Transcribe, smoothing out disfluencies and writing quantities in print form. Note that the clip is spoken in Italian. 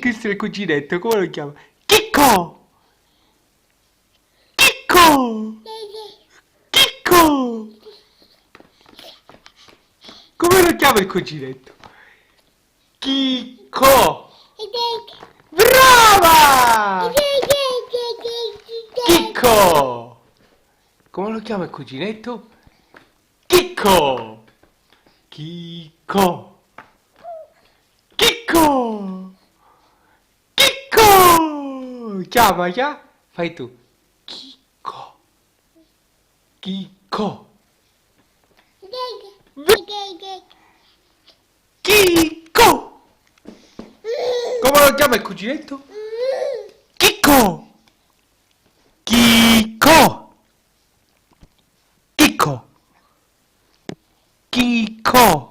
questo è il cuginetto, come lo chiama? Chicco! Chicco! Chicco! Come lo chiama il cuginetto? Chicco! Brava! Chicco! Come lo chiama il cuginetto? Chicco! Chicco! Chicco! Chicco! Chiama, chiama? Fai tu. Chicco! Chicco! Chicco! Come lo chiama il cuginetto? Chicco! Chicco! Chicco! Chicco!